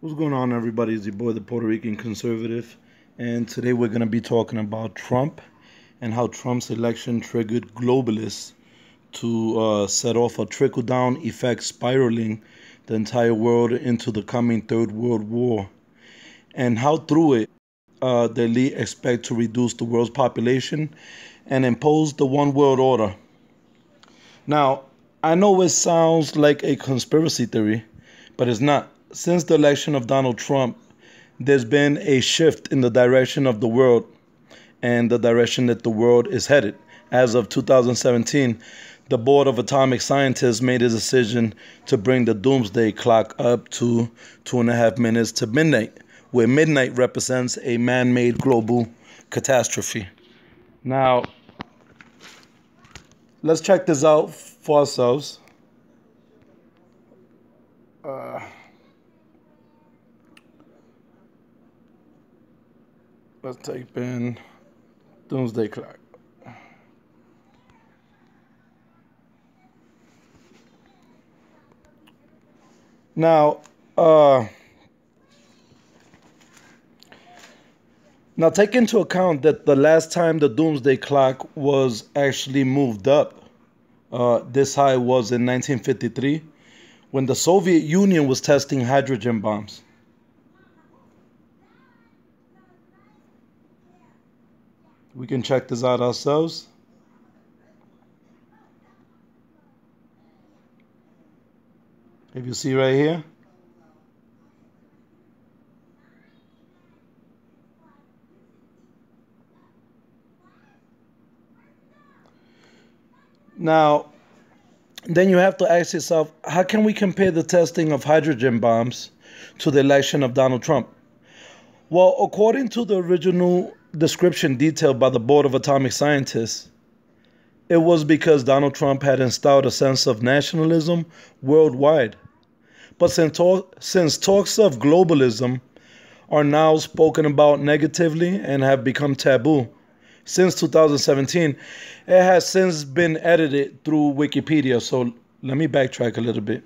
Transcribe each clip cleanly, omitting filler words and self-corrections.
What's going on, everybody? It's your boy, the Puerto Rican conservative, and today we're going to be talking about Trump and how Trump's election triggered globalists to set off a trickle-down effect spiraling the entire world into the coming Third World War, and how through it the elite expect to reduce the world's population and impose the one world order. Now, I know it sounds like a conspiracy theory, but it's not. Since the election of Donald Trump, there's been a shift in the direction of the world and the direction that the world is headed. As of 2017, the Board of Atomic Scientists made a decision to bring the Doomsday Clock up to 2.5 minutes to midnight, where midnight represents a man-made global catastrophe. Now, let's check this out for ourselves. Let's type in Doomsday Clock. Now take into account that the last time the Doomsday Clock was actually moved up this high was in 1953, when the Soviet Union was testing hydrogen bombs. We can check this out ourselves. If you see right here. Now, then you have to ask yourself, how can we compare the testing of hydrogen bombs to the election of Donald Trump? Well, according to the original description detailed by the Board of Atomic Scientists, it was because Donald Trump had installed a sense of nationalism worldwide. But since talks of globalism are now spoken about negatively and have become taboo, since 2017, it has since been edited through Wikipedia. So let me backtrack a little bit.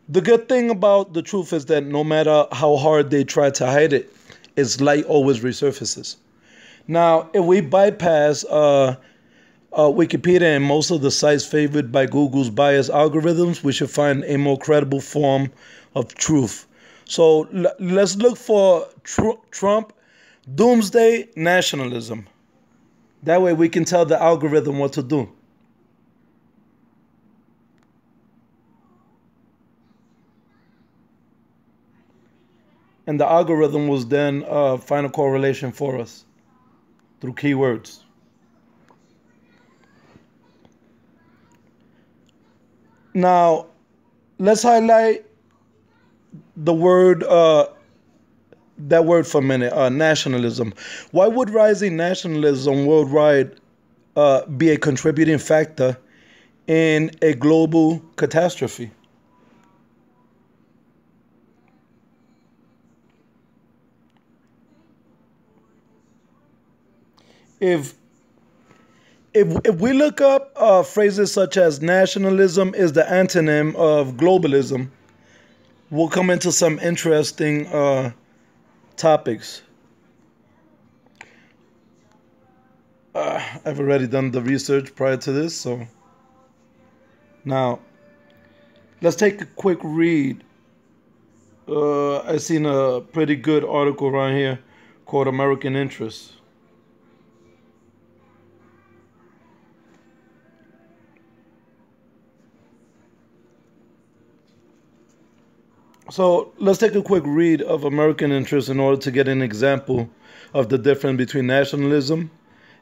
The good thing about the truth is that no matter how hard they try to hide it, its light always resurfaces. Now, if we bypass Wikipedia and most of the sites favored by Google's biased algorithms, we should find a more credible form of truth. So let's look for Trump doomsday nationalism. That way we can tell the algorithm what to do. And the algorithm will then find a correlation for us through keywords. Now, let's highlight the word, that word for a minute, nationalism. Why would rising nationalism worldwide be a contributing factor in a global catastrophe? If we look up phrases such as nationalism is the antonym of globalism, we'll come into some interesting topics. I've already done the research prior to this, so now let's take a quick read. I've seen a pretty good article around here called American Interests. So let's take a quick read of American Interest in order to get an example of the difference between nationalism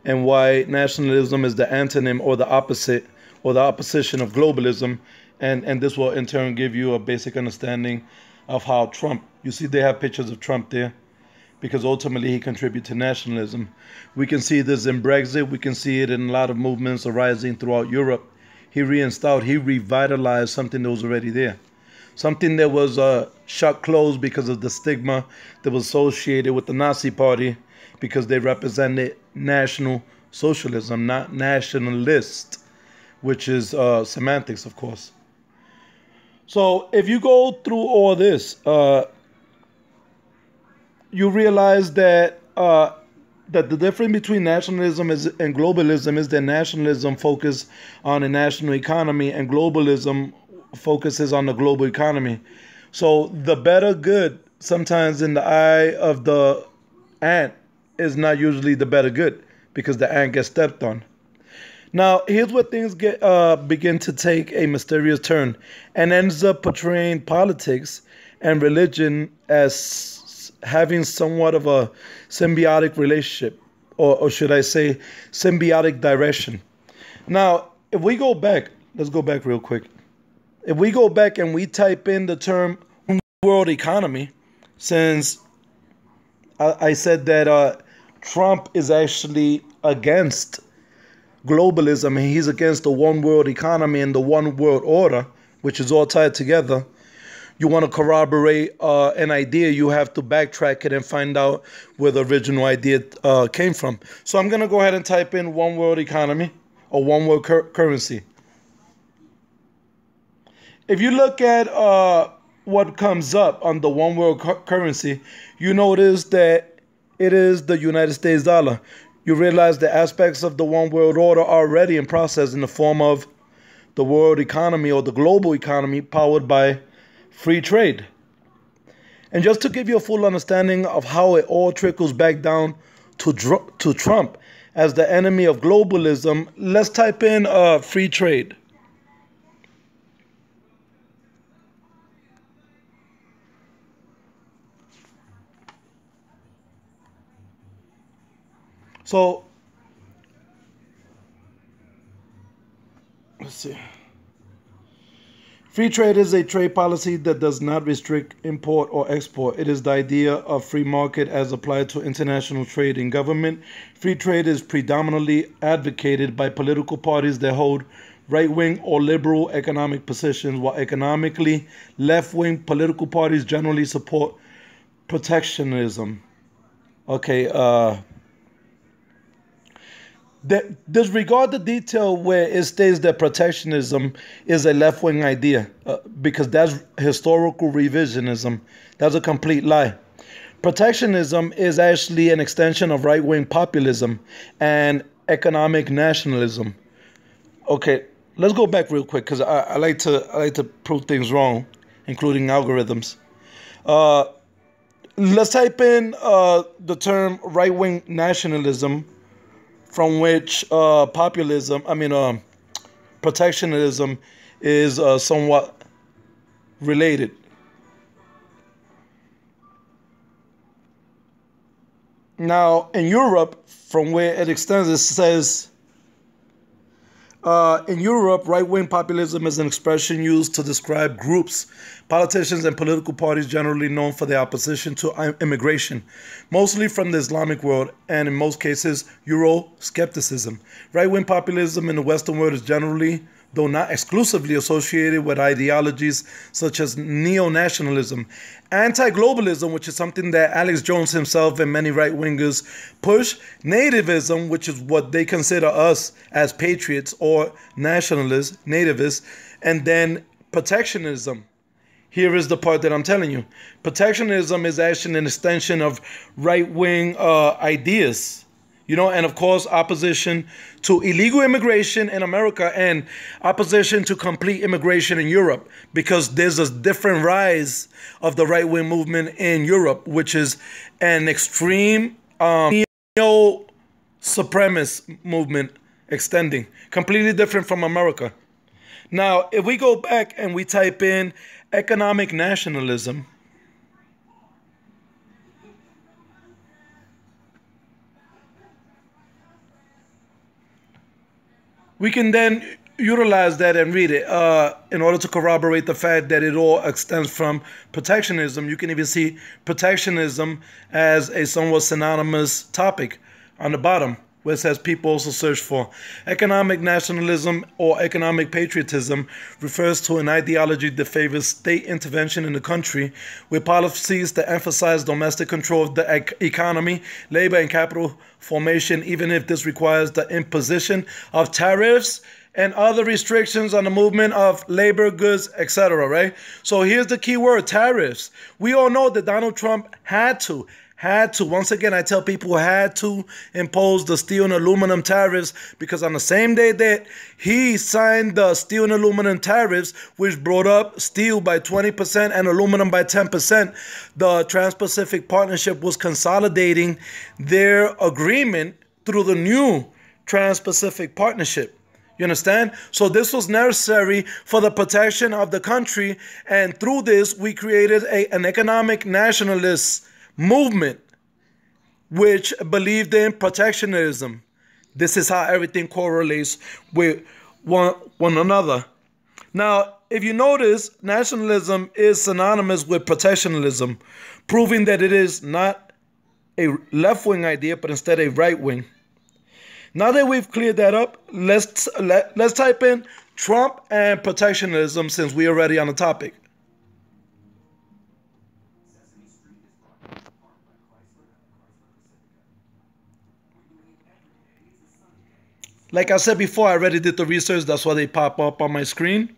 and why nationalism is the antonym or the opposite or the opposition of globalism. And this will in turn give you a basic understanding of how Trump, you see they have pictures of Trump there because ultimately he contributed to nationalism. We can see this in Brexit. We can see it in a lot of movements arising throughout Europe. He reinstalled, he revitalized something that was already there. Something that was shut closed because of the stigma that was associated with the Nazi Party because they represented National Socialism, not nationalist, which is semantics, of course. So if you go through all this, you realize that that the difference between nationalism and globalism is that nationalism focuses on a national economy and globalism focuses on the global economy. So the better good sometimes in the eye of the ant is not usually the better good because the ant gets stepped on. Now, here's where things get begin to take a mysterious turn and ends up portraying politics and religion as having somewhat of a symbiotic relationship, or should I say, symbiotic direction. Now, if we go back, let's go back real quick. If we go back and we type in the term world economy, since I said that Trump is actually against globalism and he's against the one world economy and the one world order, which is all tied together. You want to corroborate an idea, you have to backtrack it and find out where the original idea came from. So I'm going to go ahead and type in one world economy or one world currency. If you look at what comes up on the one world currency, you notice that it is the United States dollar. You realize the aspects of the one world order are already in process in the form of the world economy or the global economy powered by free trade. And just to give you a full understanding of how it all trickles back down to Trump as the enemy of globalism, let's type in free trade. So, let's see. Free trade is a trade policy that does not restrict import or export. It is the idea of free market as applied to international trade and government. Free trade is predominantly advocated by political parties that hold right-wing or liberal economic positions, while economically left-wing political parties generally support protectionism. Okay, disregard the detail where it states that protectionism is a left-wing idea because that's historical revisionism. That's a complete lie. Protectionism is actually an extension of right-wing populism and economic nationalism. Okay, let's go back real quick because I like to prove things wrong, including algorithms. Let's type in the term right-wing nationalism, from which protectionism is somewhat related. Now, in Europe, from where it extends, it says, in Europe, right-wing populism is an expression used to describe groups, politicians, and political parties generally known for their opposition to immigration, mostly from the Islamic world, and in most cases, Euroscepticism. Right-wing populism in the Western world is generally, though not exclusively, associated with ideologies such as neo-nationalism, anti-globalism, which is something that Alex Jones himself and many right-wingers push, nativism, which is what they consider us as patriots or nationalists, nativists, and then protectionism. Here is the part that I'm telling you. Protectionism is actually an extension of right-wing ideas. You know, and of course, opposition to illegal immigration in America and opposition to complete immigration in Europe, because there's a different rise of the right-wing movement in Europe, which is an extreme neo-supremacist movement extending, completely different from America. Now, if we go back and we type in economic nationalism, we can then utilize that and read it in order to corroborate the fact that it all extends from protectionism. You can even see protectionism as a somewhat synonymous topic on the bottom, where it says people also search for. Economic nationalism or economic patriotism refers to an ideology that favors state intervention in the country with policies that emphasize domestic control of the economy, labor, and capital formation, even if this requires the imposition of tariffs and other restrictions on the movement of labor, goods, etc., right? So here's the key word, tariffs. We all know that Donald Trump had to had to, once again, I tell people, had to impose the steel and aluminum tariffs, because on the same day that he signed the steel and aluminum tariffs, which brought up steel by 20% and aluminum by 10%, the Trans-Pacific Partnership was consolidating their agreement through the new Trans-Pacific Partnership. You understand? So this was necessary for the protection of the country, and through this we created an economic nationalist movement which believed in protectionism. This is how everything correlates with one another. Now, if you notice, nationalism is synonymous with protectionism, proving that it is not a left-wing idea, but instead a right-wing. Now that we've cleared that up, let's type in Trump and protectionism, since we're already on the topic. Like I said before, I already did the research. That's why they pop up on my screen.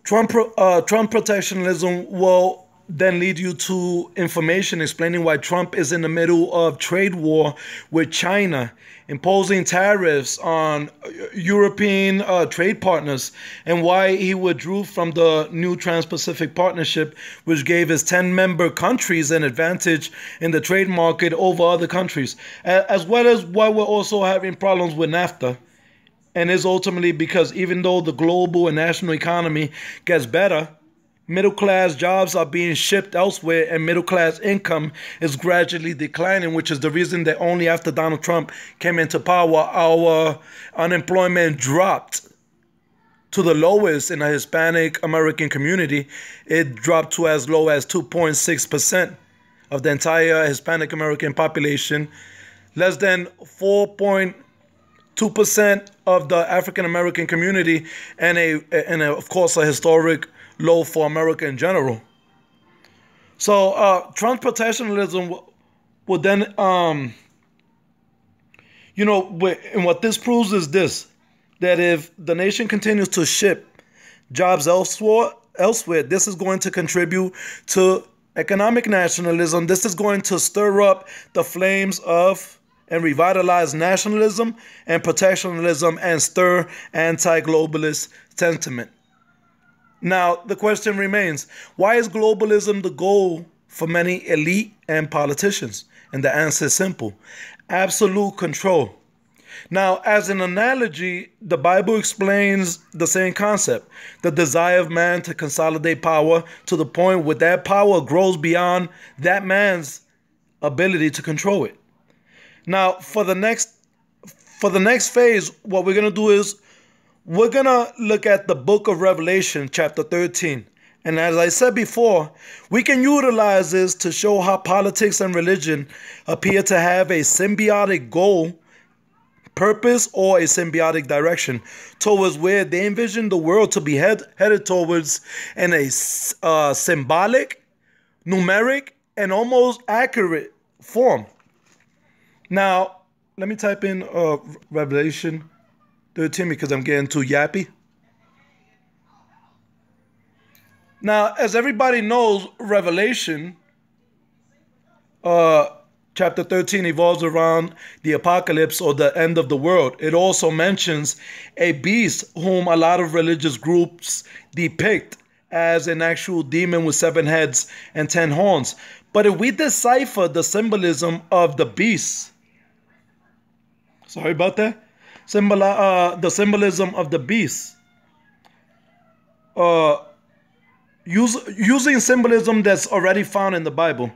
Trump protectionism will then lead you to information explaining why Trump is in the middle of trade war with China, imposing tariffs on European trade partners, and why he withdrew from the new Trans-Pacific Partnership, which gave his 10-member countries an advantage in the trade market over other countries, as well as why we're also having problems with NAFTA. And is ultimately because even though the global and national economy gets better, middle-class jobs are being shipped elsewhere, and middle-class income is gradually declining, which is the reason that only after Donald Trump came into power, our unemployment dropped to the lowest in the Hispanic American community. It dropped to as low as 2.6% of the entire Hispanic American population, less than 4.2% of the African American community, and of course a historic low for America in general. So Trump protectionism would then, and what this proves is this: that if the nation continues to ship jobs elsewhere, this is going to contribute to economic nationalism. This is going to stir up the flames of and revitalize nationalism and protectionism and stir anti-globalist sentiment. Now, the question remains, why is globalism the goal for many elite and politicians? And the answer is simple: absolute control. Now, as an analogy, the Bible explains the same concept: the desire of man to consolidate power to the point where that power grows beyond that man's ability to control it. Now, for the next phase, what we're going to do is we're going to look at the book of Revelation, chapter 13. And as I said before, we can utilize this to show how politics and religion appear to have a symbiotic goal, purpose, or a symbiotic direction towards where they envision the world to be headed towards in a symbolic, numeric, and almost accurate form. Now, let me type in Revelation 13 because I'm getting too yappy. Now, as everybody knows, Revelation chapter 13 evolves around the apocalypse, or the end of the world. It also mentions a beast whom a lot of religious groups depict as an actual demon with 7 heads and 10 horns. But if we decipher the symbolism of the beast, sorry about that, the symbolism of the beast, using symbolism that's already found in the Bible,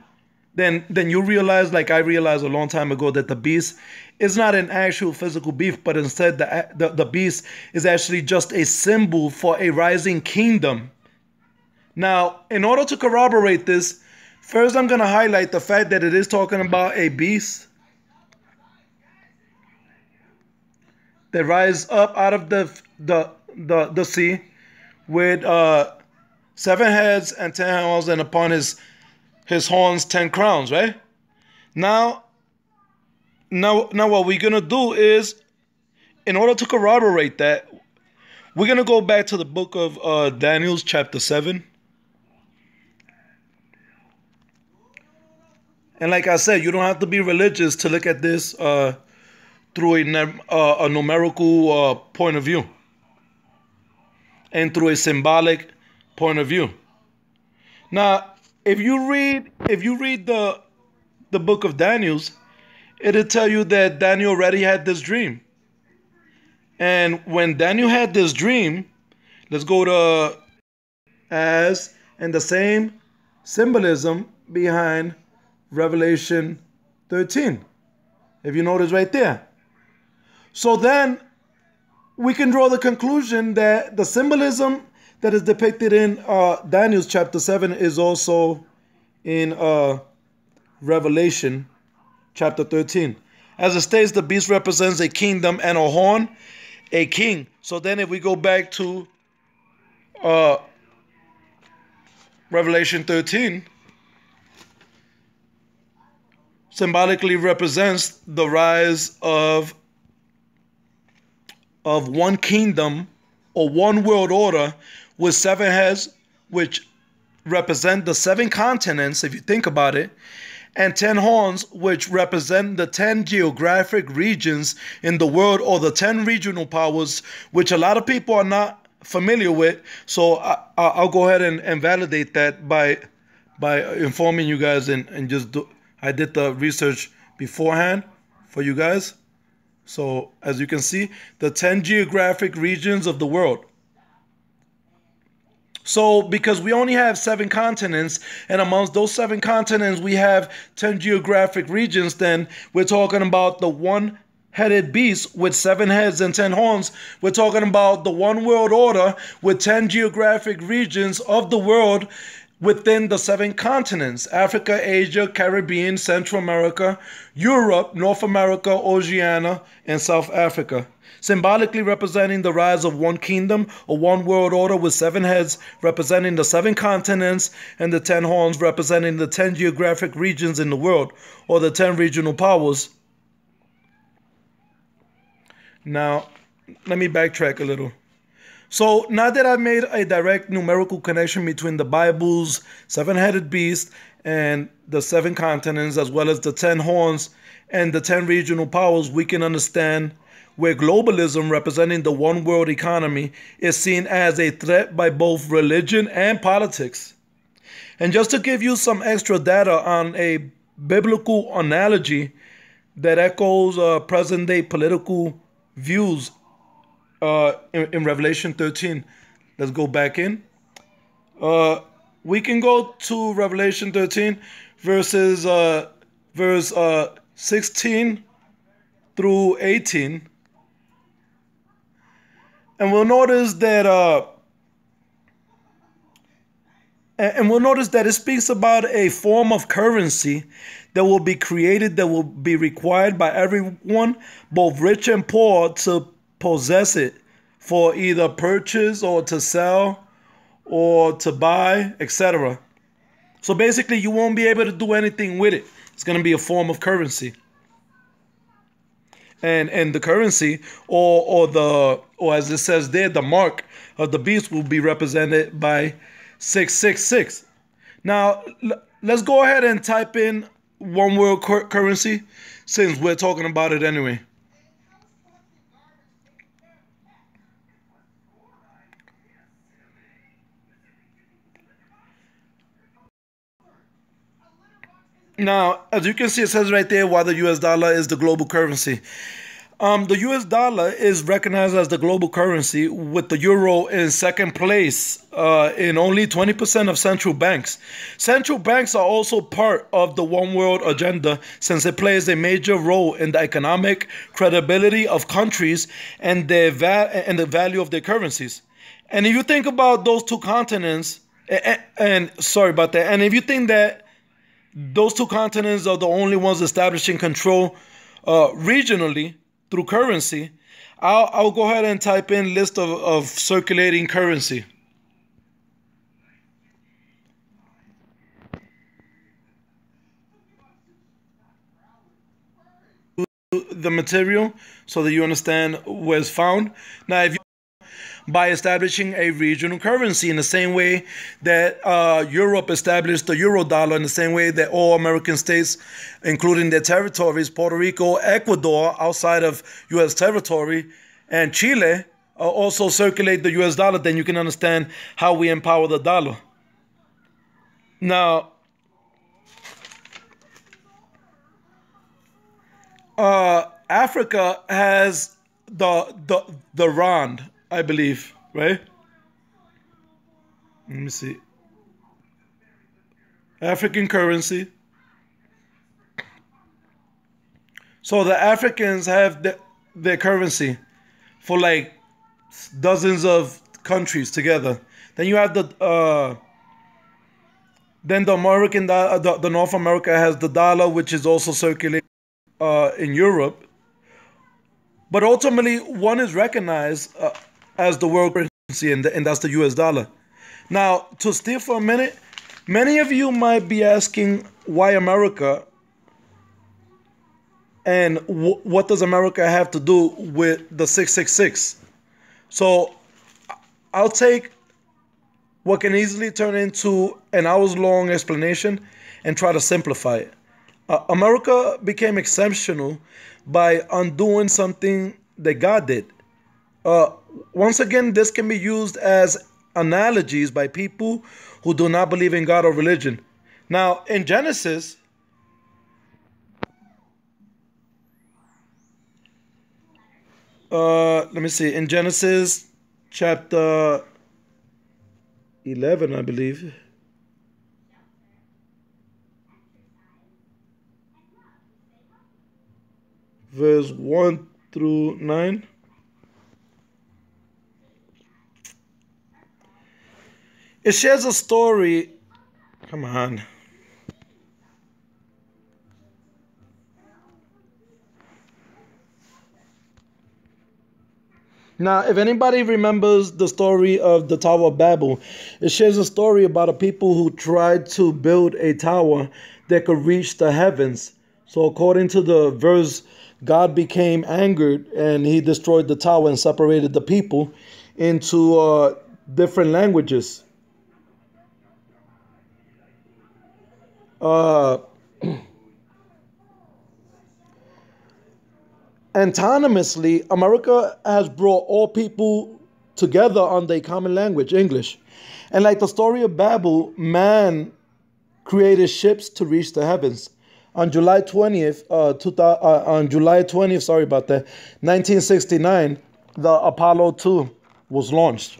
then you realize, like I realized a long time ago, that the beast is not an actual physical beast, but instead the beast is actually just a symbol for a rising kingdom. Now, in order to corroborate this, first I'm going to highlight the fact that it is talking about a beast that rise up out of the sea with 7 heads and 10 horns, and upon his horns 10 crowns, right? Now what we're gonna do is, in order to corroborate that, we're gonna go back to the book of Daniel, chapter 7. And like I said, you don't have to be religious to look at this through a numerical point of view and through a symbolic point of view. Now, if you read the book of Daniel's, it'll tell you that Daniel already had this dream. And when Daniel had this dream, let's go to as and the same symbolism behind Revelation 13. If you notice right there. So then we can draw the conclusion that the symbolism that is depicted in Daniel's chapter 7 is also in Revelation chapter 13. As it states, the beast represents a kingdom and a horn, a king. So then if we go back to Revelation 13, symbolically represents the rise of one kingdom or one world order with 7 heads, which represent the 7 continents, if you think about it, and 10 horns, which represent the 10 geographic regions in the world, or the 10 regional powers, which a lot of people are not familiar with. So I'll go ahead and validate that by informing you guys and just I did the research beforehand for you guys. So as you can see, the 10 geographic regions of the world. So because we only have 7 continents, and amongst those 7 continents we have 10 geographic regions, then we're talking about the one-headed beast with 7 heads and 10 horns. We're talking about the one world order with 10 geographic regions of the world within the 7 continents: Africa, Asia, Caribbean, Central America, Europe, North America, Oceania, and South Africa. Symbolically representing the rise of one kingdom or one world order with 7 heads representing the 7 continents, and the 10 horns representing the 10 geographic regions in the world, or the 10 regional powers. Now, let me backtrack a little. So now that I've made a direct numerical connection between the Bible's 7-headed beast and the 7 continents, as well as the 10 horns and the 10 regional powers, we can understand where globalism, representing the one world economy, is seen as a threat by both religion and politics. And just to give you some extra data on a biblical analogy that echoes present-day political views in Revelation 13. Let's go back in. We can go to Revelation 13, verse 16 through 18, and we'll notice that it speaks about a form of currency that will be created, that will be required by everyone, both rich and poor, to possess it for either purchase or to sell or to buy, etc. So basically you won't be able to do anything with it. It's going to be a form of currency. And the currency or as it says there, the mark of the beast will be represented by 666. Now let's go ahead and type in one world currency, since we're talking about it anyway. Now, as you can see, it says right there why the US dollar is the global currency. The US dollar is recognized as the global currency, with the euro in second place in only 20% of central banks. Central banks are also part of the one world agenda, since it plays a major role in the economic credibility of countries and the value of their currencies. And if you think about those 2 continents, and sorry about that, and if you think that those 2 continents are the only ones establishing control regionally through currency, I'll go ahead and type in list of circulating currency. The material so that you understand where it's found. Now, by establishing a regional currency in the same way that Europe established the euro dollar, in the same way that all American states, including their territories, Puerto Rico, Ecuador, outside of U.S. territory, and Chile, also circulate the U.S. dollar. Then you can understand how we empower the dollar. Now, Africa has the rand, I believe, right? Let me see. African currency. So the Africans have their currency for like dozens of countries together. Then you have then the the North America has the dollar, which is also circulating in Europe. But ultimately, one is recognized as the world currency, and that's the U.S. dollar. Now, to steer for a minute, many of you might be asking why America, and what does America have to do with the 666? So I'll take what can easily turn into an hours-long explanation and try to simplify it. America became exceptional by undoing something that God did. Once again, this can be used as analogies by people who do not believe in God or religion. Now, in Genesis, let me see, in Genesis chapter 11, I believe, verse 1 through 9. It shares a story. Come on. Now, if anybody remembers the story of the Tower of Babel, it shares a story about a people who tried to build a tower that could reach the heavens. So according to the verse, God became angered and he destroyed the tower and separated the people into different languages. Antonymously, America has brought all people together under a common language, English. And like the story of Babel, man created ships to reach the heavens. On July 20th, sorry about that, 1969, the Apollo 2 was launched.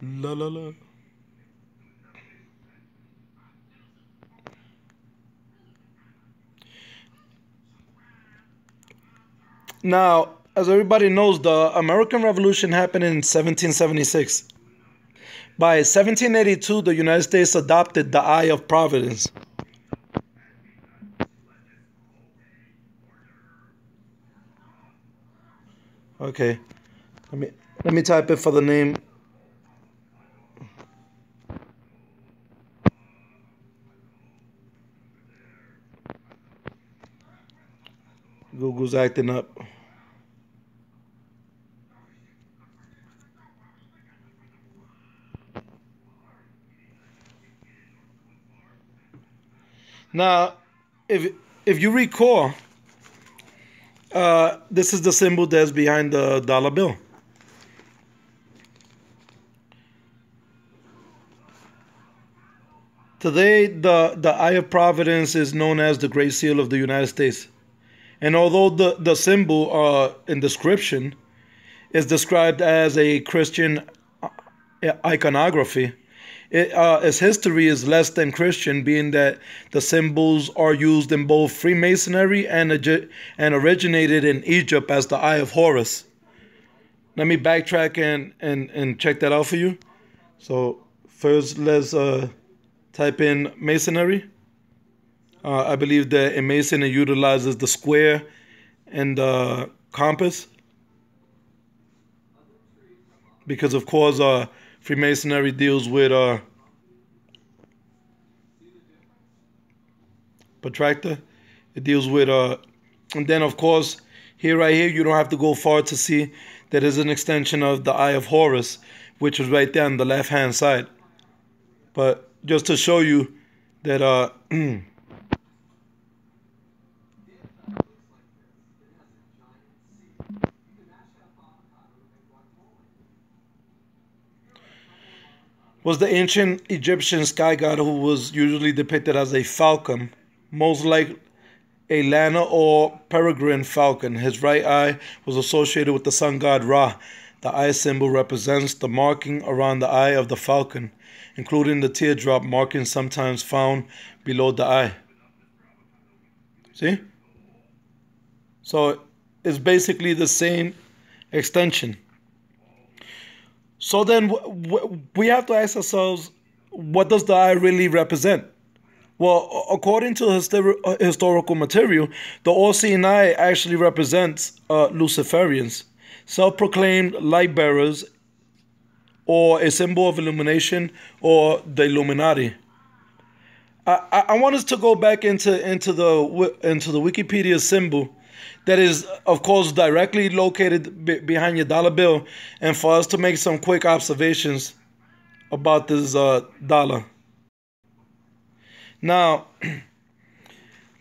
La la la. Now, as everybody knows, the American Revolution happened in 1776. By 1782, the United States adopted the Eye of Providence. Okay, let me type it for the name. Google's acting up. Now, if you recall, this is the symbol that's behind the dollar bill. Today, the Eye of Providence is known as the Great Seal of the United States. And although the symbol in description is described as a Christian iconography, its history is less than Christian, being that the symbols are used in both Freemasonry and originated in Egypt as the Eye of Horus. Let me backtrack and check that out for you. So first, let's type in Masonry. I believe that in Mason it utilizes the square and the compass, because of course Freemasonry deals with protractor. It deals with and then of course here right here you don't have to go far to see that is an extension of the Eye of Horus, which is right there on the left hand side. But just to show you that was the ancient Egyptian sky god who was usually depicted as a falcon, most like a Lana or peregrine falcon. His right eye was associated with the sun god Ra. The eye symbol represents the marking around the eye of the falcon, including the teardrop marking sometimes found below the eye. See? So it's basically the same extension. So then we have to ask ourselves, what does the eye really represent? Well, according to historical material, the all-seeing eye actually represents Luciferians, self-proclaimed light bearers, or a symbol of illumination, or the Illuminati. I want us to go back into the Wikipedia symbol that is, of course, directly located behind your dollar bill, and for us to make some quick observations about this dollar. Now,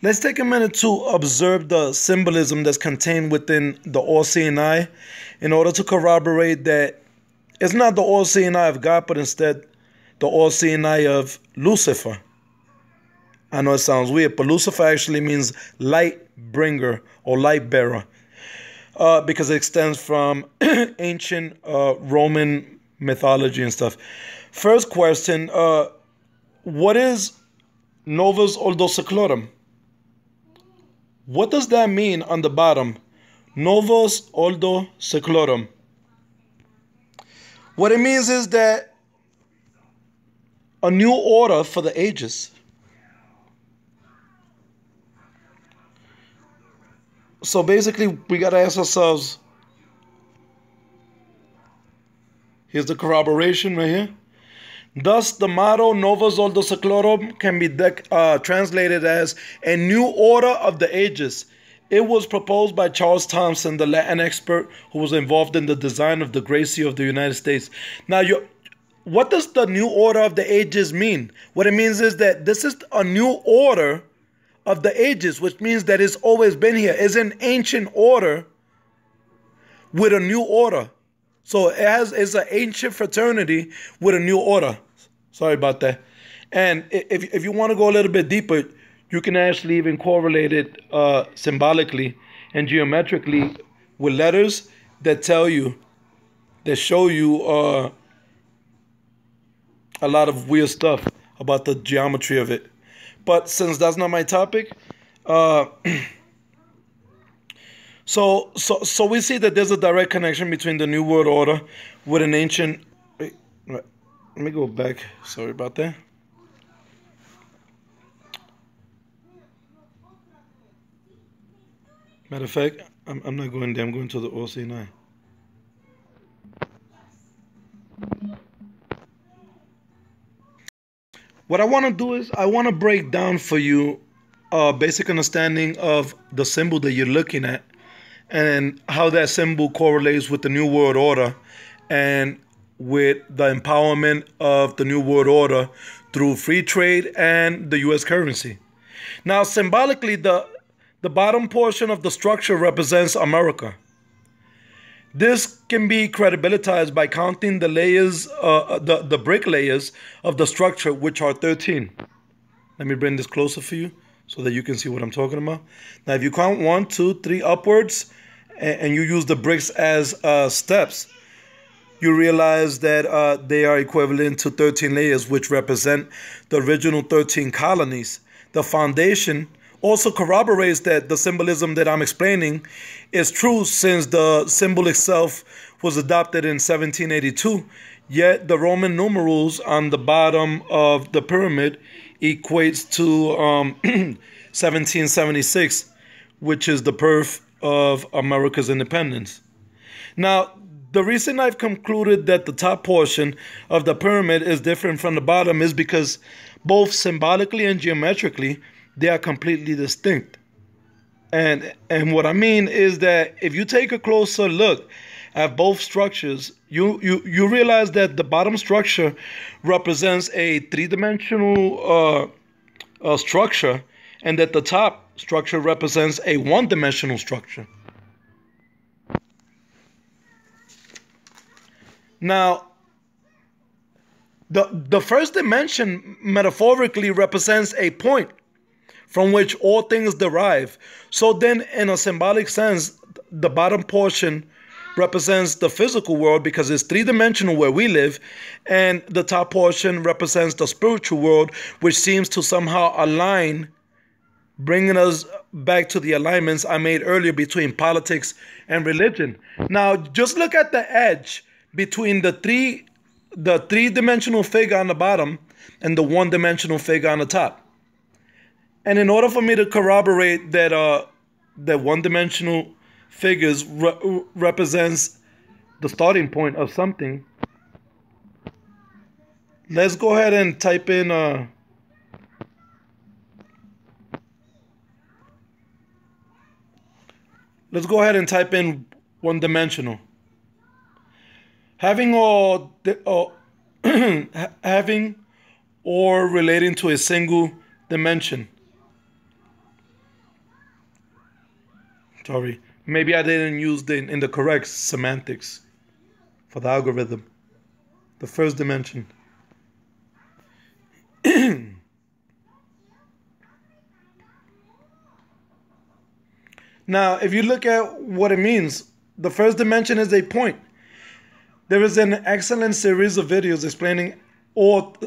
let's take a minute to observe the symbolism that's contained within the all-seeing eye in order to corroborate that it's not the all-seeing eye of God, but instead the all-seeing eye of Lucifer. I know it sounds weird, but Lucifer actually means light bringer or light bearer because it extends from ancient Roman mythology and stuff. First question, what is Novus Ordo Seclorum? What does that mean on the bottom? Novus Ordo Seclorum. What it means is that a new order for the ages. So basically, we got to ask ourselves, here's the corroboration right here. Thus, the motto Novus Ordo Seclorum can be translated as a new order of the ages. It was proposed by Charles Thomson, the Latin expert who was involved in the design of the Great Seal of the United States. Now, what does the new order of the ages mean? What it means is that this is a new order of the ages, which means that it's always been here. It's an ancient order with a new order. So it's an ancient fraternity with a new order. Sorry about that. And if you want to go a little bit deeper, you can actually even correlate it symbolically and geometrically with letters that show you a lot of weird stuff about the geometry of it. But since that's not my topic, so we see that there's a direct connection between the New World Order with an ancient. Wait, let me go back. Sorry about that. Matter of fact, I'm not going there. I'm going to the OC9. What I want to do is I want to break down for you a basic understanding of the symbol that you're looking at and how that symbol correlates with the New World Order and with the empowerment of the New World Order through free trade and the U.S. currency. Now, symbolically, the bottom portion of the structure represents America. This can be credibilitized by counting the layers, the brick layers of the structure, which are 13. Let me bring this closer for you so that you can see what I'm talking about. Now, if you count 1, 2, 3 upwards, and you use the bricks as steps, you realize that they are equivalent to 13 layers, which represent the original 13 colonies. The foundation also corroborates that the symbolism that I'm explaining is true, since the symbol itself was adopted in 1782, yet the Roman numerals on the bottom of the pyramid equates to 1776, which is the birth of America's independence. Now, the reason I've concluded that the top portion of the pyramid is different from the bottom is because both symbolically and geometrically, they are completely distinct. And what I mean is that if you take a closer look at both structures, you realize that the bottom structure represents a three-dimensional structure, and that the top structure represents a one-dimensional structure. Now, the first dimension metaphorically represents a point from which all things derive. So then, in a symbolic sense, the bottom portion represents the physical world because it's three-dimensional where we live, and the top portion represents the spiritual world, which seems to somehow align, bringing us back to the alignments I made earlier between politics and religion. Now, just look at the edge between the three-dimensional figure on the bottom and the one-dimensional figure on the top. And in order for me to corroborate that that one-dimensional figures represents the starting point of something, let's go ahead and type in one-dimensional. Having having or relating to a single dimension. Sorry, maybe I didn't use in the correct semantics for the algorithm. The first dimension. Now, if you look at what it means, the first dimension is a point. There is an excellent series of videos explaining all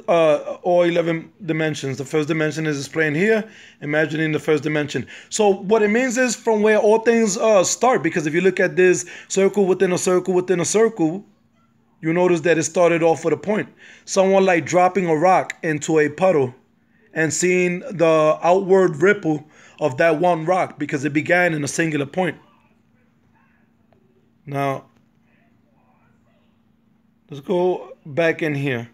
11 dimensions. The first dimension is explained here, imagining the first dimension. So what it means is from where all things start, because if you look at this circle within a circle within a circle, you notice that it started off with a point. Someone like dropping a rock into a puddle and seeing the outward ripple of that one rock because it began in a singular point. Now, let's go back in here.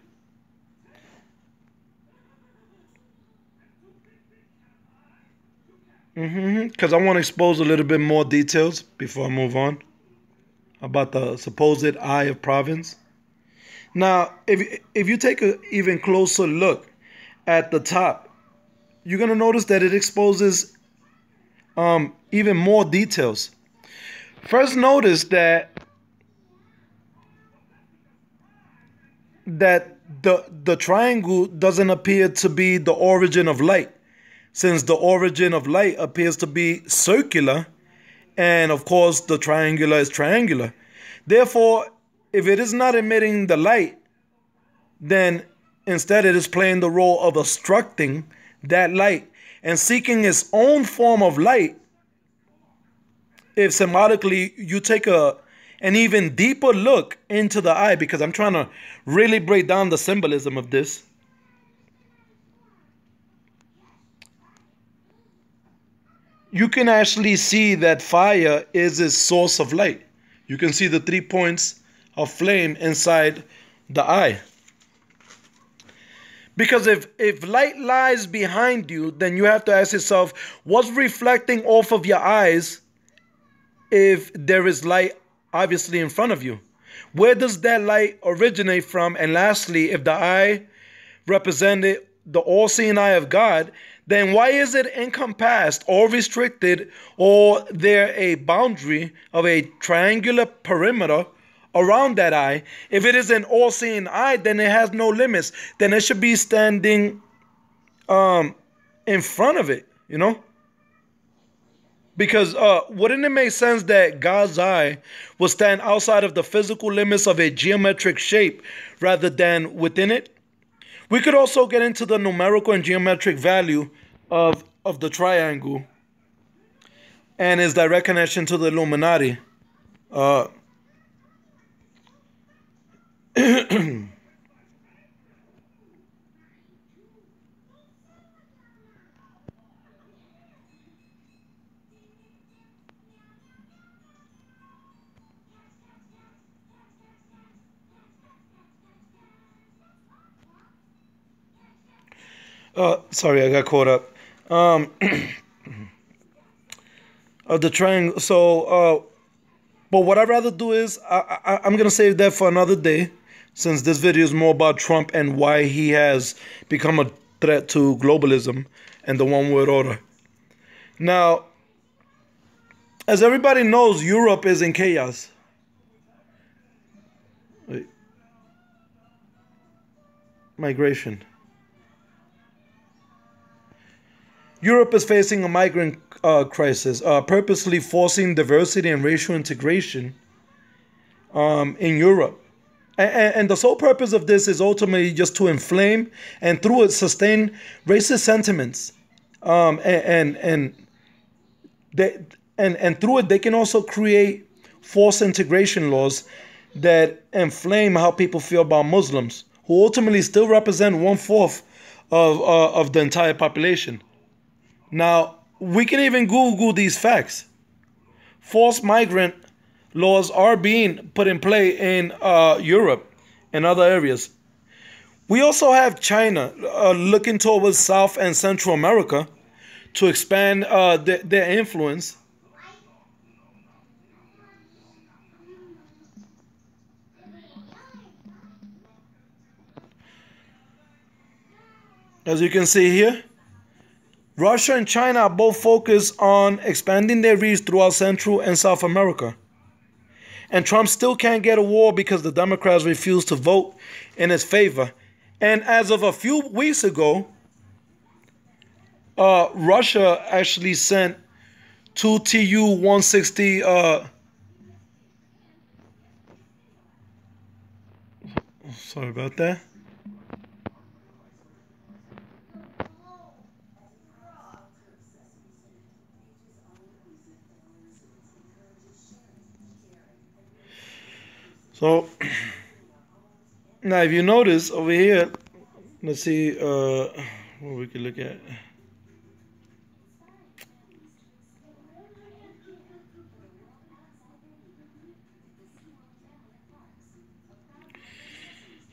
Because I want to expose a little bit more details before I move on about the supposed eye of province. Now, if you take an even closer look at the top, you're going to notice that it exposes even more details. First, notice that the triangle doesn't appear to be the origin of light, since the origin of light appears to be circular, and of course the triangular is triangular. Therefore, if it is not emitting the light, then instead it is playing the role of obstructing that light and seeking its own form of light. If symbolically you take an even deeper look into the eye, because I'm trying to really break down the symbolism of this. You can actually see that fire is its source of light. You can see the 3 points of flame inside the eye. Because if light lies behind you, then you have to ask yourself, what's reflecting off of your eyes if there is light obviously in front of you? Where does that light originate from? And lastly, if the eye represented the all-seeing eye of God, then why is it encompassed or restricted, or there a boundary of a triangular perimeter around that eye? If it is an all-seeing eye, then it has no limits. Then it should be standing in front of it, you know? Because wouldn't it make sense that God's eye will stand outside of the physical limits of a geometric shape rather than within it? We could also get into the numerical and geometric value of the triangle and its direct connection to the Illuminati. Sorry, I got caught up. um, of the triangle. But what I'd rather do is I'm gonna save that for another day, since this video is more about Trump and why he has become a threat to globalism and the one world order. Now, as everybody knows, Europe is in chaos. Wait. Migration. Europe is facing a migrant crisis, purposely forcing diversity and racial integration in Europe. And the sole purpose of this is ultimately just to inflame and through it sustain racist sentiments. And through it they can also create forced integration laws that inflame how people feel about Muslims, who ultimately still represent 1/4 of the entire population. Now, we can even Google these facts. Forced migrant laws are being put in play in Europe and other areas. We also have China looking towards South and Central America to expand their influence. As you can see here, Russia and China are both focused on expanding their reach throughout Central and South America. And Trump still can't get a war because the Democrats refuse to vote in his favor. And as of a few weeks ago, Russia actually sent 2 Tu-160 sorry about that. So now if you notice over here, let's see what we can look at.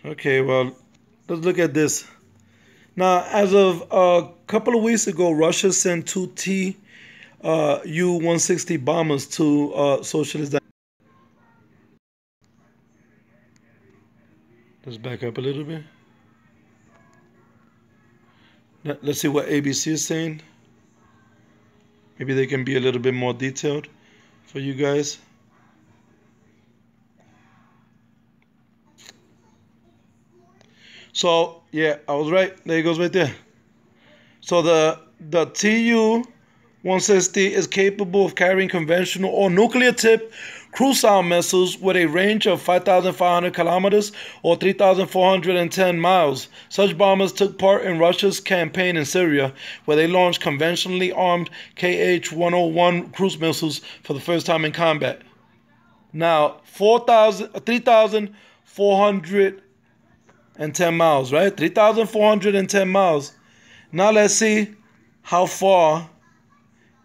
Okay, well, let's look at this. Now, as of a couple of weeks ago, Russia sent 2 Tu-160 bombers to socialist. Let's back up a little bit. Let's see what ABC is saying. Maybe they can be a little bit more detailed for you guys. So, yeah, I was right. There it goes right there. So the Tu-160 is capable of carrying conventional or nuclear-tipped cruise-style missiles with a range of 5,500 kilometers or 3,410 miles. Such bombers took part in Russia's campaign in Syria, where they launched conventionally armed Kh-101 cruise missiles for the first time in combat. Now, 3,410 miles, right? 3,410 miles. Now let's see how far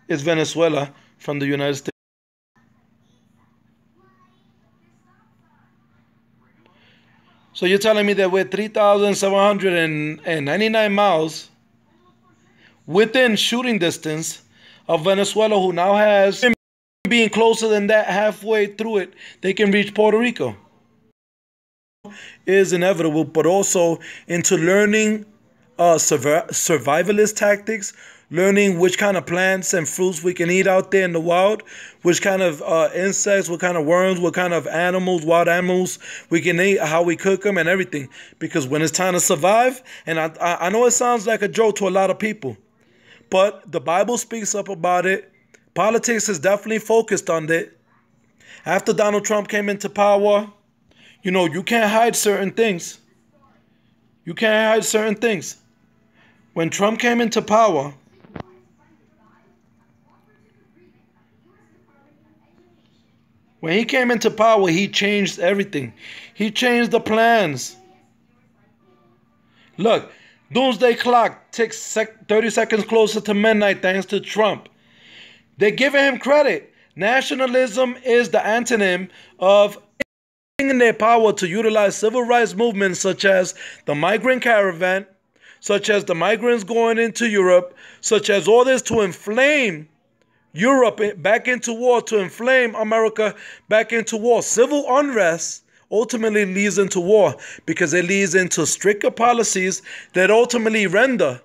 is Venezuela from the United States. So you're telling me that we're 3,799 miles within shooting distance of Venezuela, who now has, being closer than that, halfway through it, they can reach Puerto Rico. Is inevitable, but also into learning survivalist tactics, learning which kind of plants and fruits we can eat out there in the wild, which kind of insects, what kind of worms, what kind of animals, wild animals we can eat, how we cook them and everything. Because when it's time to survive, and I know it sounds like a joke to a lot of people, but the Bible speaks up about it. Politics is definitely focused on it. After Donald Trump came into power, you know, you can't hide certain things. You can't hide certain things. When Trump came into power, he changed everything. He changed the plans. Look, Doomsday Clock ticks 30 seconds closer to midnight thanks to Trump. They're giving him credit. Nationalism is the antonym of in their power to utilize civil rights movements such as the migrant caravan such as the migrants going into Europe, such as all this to inflame Europe back into war, to inflame America back into war. Civil unrest ultimately leads into war because it leads into stricter policies that ultimately render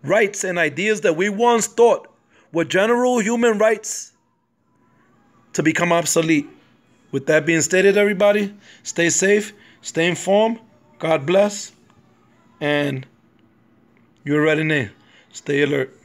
rights and ideas that we once thought were general human rights to become obsolete. With that being stated, everybody, stay safe, stay informed, God bless, and you already know, stay alert.